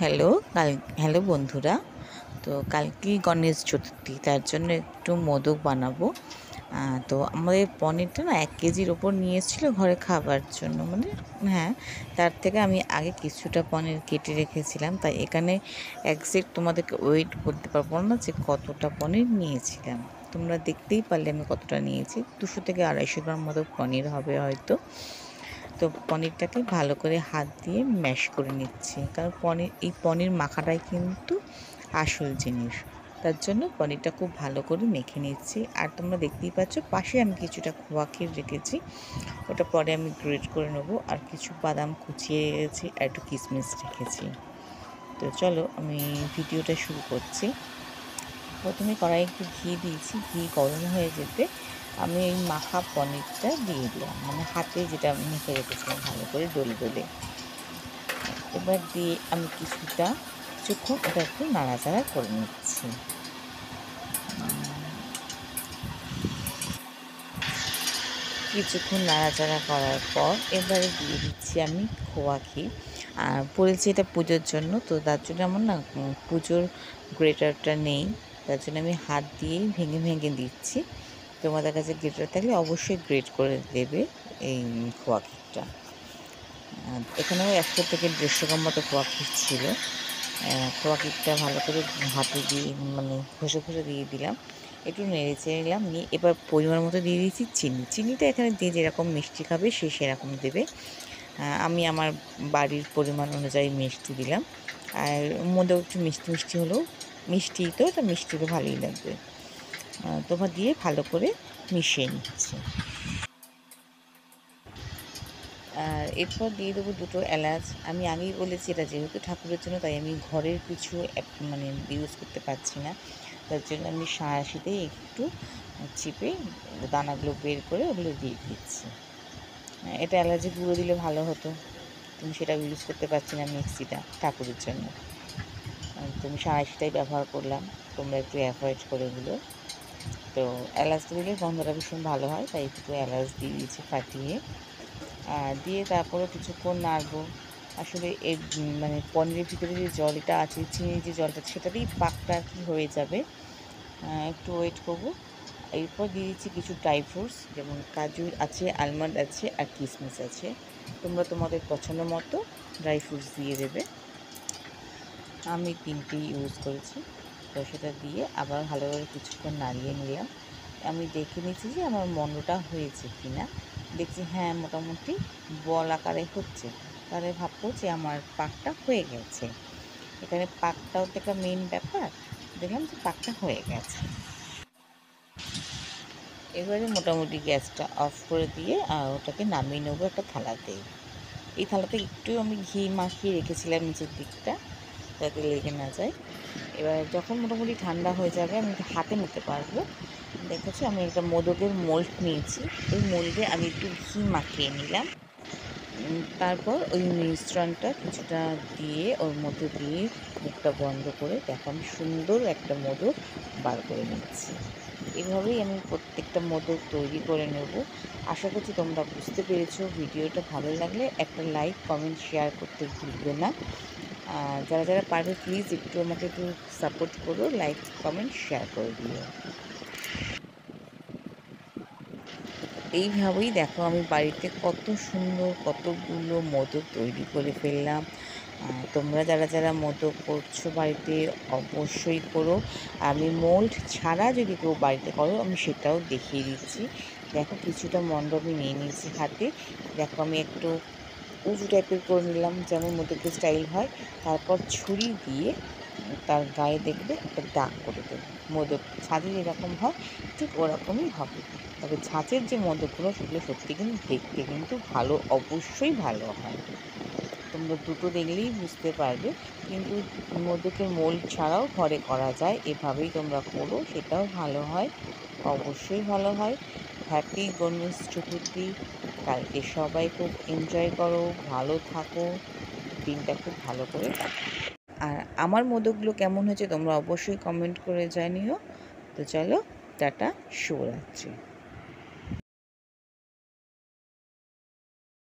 Hello hello বন্ধুরা। তো কালকেই গণেশ চতুর্থী, তার জন্য একটু মোদক বানাবো। তো আমাদের পনিরটা না 1 কেজির ওপর নিয়ে এসেছিলো ঘরে খাবার জন্য, মানে হ্যাঁ, তার থেকে আমি আগে কিছুটা পনির কেটে রেখেছিলাম, তাই এখানে একজ্যাক্ট তোমাদেরকে ওয়েট বলতে পারবো না যে কতটা পনির নিয়েছিলাম। তোমরা দেখতেই পারলে আমি কতটা নিয়েছি, 200 থেকে 250 গ্রাম মতো পনির হবে হয়তো। তো পনিরটাকে ভালো করে হাত দিয়ে ম্যাশ করে নিচ্ছি, কারণ এই পনির মাখাটাই কিন্তু আসল জিনিস। তার জন্য পনিরটা খুব ভালো করে মেখে নিচ্ছি। আর তোমরা দেখতেই পাচ্ছ পাশে আমি কিছুটা খোয়া ক্ষীর রেখেছি, ওটা পরে আমি গ্রেট করে নেবো। আর কিছু বাদাম কুচিয়ে রেখেছি, আর একটু কিশমিশ রেখেছি। তো চলো আমি ভিডিওটা শুরু করছি। প্রথমে কড়াইয়ে একটু ঘি দিয়েছি, ঘি গরম হয়ে যেতে আমি এই মাখা পনিরটা দিয়ে দিলাম, মানে হাতে যেটা মেখে রেখেছিলাম ভালো করে ডলে ডলে। এবার দিয়ে আমি কিছুক্ষণ ওটা একটু নাড়াচাড়া করে নিচ্ছি। কিছুক্ষণ নাড়াচাড়া করার পর এবারে দিয়ে দিচ্ছি আমি খোয়া ক্ষীর। পড়েছি এটা পুজোর জন্য, তো তার জন্য আমার না পুজোর গ্রেটারটা নেই, তার জন্য আমি হাত দিয়েই ভেঙে ভেঙে দিচ্ছি। তোমাদের কাছে গ্রেটার থাকলে অবশ্যই গ্রেট করে দেবে এই খোয়া ক্ষীরটা। এখানেও 100 থেকে 150 গ্রাম মতো খোয়া ক্ষীর ছিল। খোয়া ক্ষীরটা ভালো করে হাতে দিয়ে মানে ঘষে ঘষে দিয়ে দিলাম, একটু নেড়ে চেড়ে নিলাম, নিয়ে এবার পরিমাণ মতো দিয়ে দিয়েছি চিনি। চিনিটা এখানে যে যেরকম মিষ্টি খাবে সে সেরকম দেবে। আমি আমার বাড়ির পরিমাণ অনুযায়ী মিষ্টি দিলাম। আর মধ্যেও একটু মিষ্টি মিষ্টি হলেও, মিষ্টি তো এটা মিষ্টি তো ভালোই লাগবে। তোমার দিয়ে ভালো করে মিশিয়ে নিচ্ছি। আর এরপর দিয়ে দেবো 2টো এলাচ। আমি আগেই বলেছি এটা যেহেতু ঠাকুরের জন্য, তাই আমি ঘরের কিছু মানে ইউজ করতে পারছি না, তার জন্য আমি সাঁড়াশিতেই একটু চিপে দানাগুলো বের করে ওগুলো দিয়ে দিচ্ছি। এটা এলাচি গুঁড়ো দিলে ভালো হতো, তুমি সেটা ইউজ করতে পারছি না মিক্সিটা ঠাকুরের জন্য, তুমি সাঁড়াশিটাই ব্যবহার করলাম। তোমরা একটু অ্যাভয়েড করে এগুলো। তো এলাচটা দিলে গন্ধটা ভীষণ ভালো হয়, তাই একটু এলাচ দিয়ে দিয়েছি ফাটিয়ে। দিয়ে তারপরেও কিছুক্ষণ নাড়বো। আসলে এর মানে পনিরের ভিতরে যে জলটা আছে, চিনির যে জলটা, সেটাতেই পাকটা আর কি হয়ে যাবে। একটু ওয়েট করবো। এরপর দিয়ে দিচ্ছি কিছু ড্রাই ফ্রুটস, যেমন কাজু আছে, আলমন্ড আছে, আর কিশমিশ আছে। তোমরা তোমাদের পছন্দ মতো ড্রাই ফ্রুটস দিয়ে দেবে। আমি 3টেই ইউজ করেছি। তো সেটা দিয়ে আবার ভালোভাবে কিছুক্ষণ নাড়িয়ে নিলাম। আমি দেখে নিচ্ছি যে আমার মন্ডটা হয়েছে কি না। দেখছি হ্যাঁ, মোটামুটি বল আকারে হচ্ছে, তাহলে ভাববো যে আমার পাকটা হয়ে গেছে। এখানে পাকটাও তো একটা মেন ব্যাপার। দেখলাম যে পাকটা হয়ে গেছে। এবারে মোটামুটি গ্যাসটা অফ করে দিয়ে ওটাকে নামিয়ে নেবো একটা থালাতে। এই থালাতে একটু আমি ঘি মাখিয়ে রেখেছিলাম নিচের দিকটা, যাতে লেগে না যায়। এবার যখন মোটামুটি ঠান্ডা হয়ে যাবে আমি হাতে নিতে পারবো। দেখেছো আমি একটা মোদকের মোল্ড নিয়েছি, ওই মোল্ডে আমি একটু ঘি মাখিয়ে নিলাম। তারপর ওই মিশ্রণটা কিছুটা দিয়ে ওর মধ্যে দিয়ে মুখটা বন্ধ করে দেখো আমি সুন্দর একটা মোদক বার করে নিচ্ছি। এভাবেই আমি প্রত্যেকটা মোদক তৈরি করে নেব। আশা করছি তোমরা বুঝতে পেরেছো। ভিডিওটা ভালো লাগলে একটা লাইক, কমেন্ট, শেয়ার করতে ভুলবে না। যারা যারা পারবে প্লিজ একটু আমাকে একটু সাপোর্ট করো, লাইক, কমেন্ট, শেয়ার করে দিও। এইভাবেই দেখো আমি বাড়িতে কত সুন্দর কতগুলো মোদক তৈরি করে ফেললাম। তোমরা যারা যারা মোদক করছো বাড়িতে অবশ্যই করো। আমি মোল্ড ছাড়া যদি কেউ বাড়িতে করো আমি সেটাও দেখিয়ে দিচ্ছি। দেখো কিছুটা মন্ড আমি নিয়ে নিয়েছি হাতে। দেখো আমি একটু উঁচু টাইপের করে নিলাম, যেমন মোদকের স্টাইল হয়। তারপর ছুরি দিয়ে তার গায়ে দেখবে একটা দাগ করে দেবে। মোদক ছাদে যেরকম হয় ঠিক ওরকমই হবে। তবে ছাঁচের যে মোদকগুলো সেগুলো সত্যি কিন্তু দেখতে কিন্তু ভালো, অবশ্যই ভালো হয়। তোমরা দুটো দেখলেই বুঝতে পারবে। কিন্তু মোদকের মোল্ড ছাড়াও ঘরে করা যায়, এভাবেই তোমরা করো, সেটাও ভালো হয়, অবশ্যই ভালো হয়। হ্যাপি গণেশ চতুর্থী। কালকে সবাই খুব এনজয় করো, ভালো থাকো, দিনটা খুব ভালো করে কাটাও। আর আমার মোদকগুলো কেমন হয়েছে তোমরা অবশ্যই কমেন্ট করে জানিও। তো চলো, টাটা, শুভরাত্রি।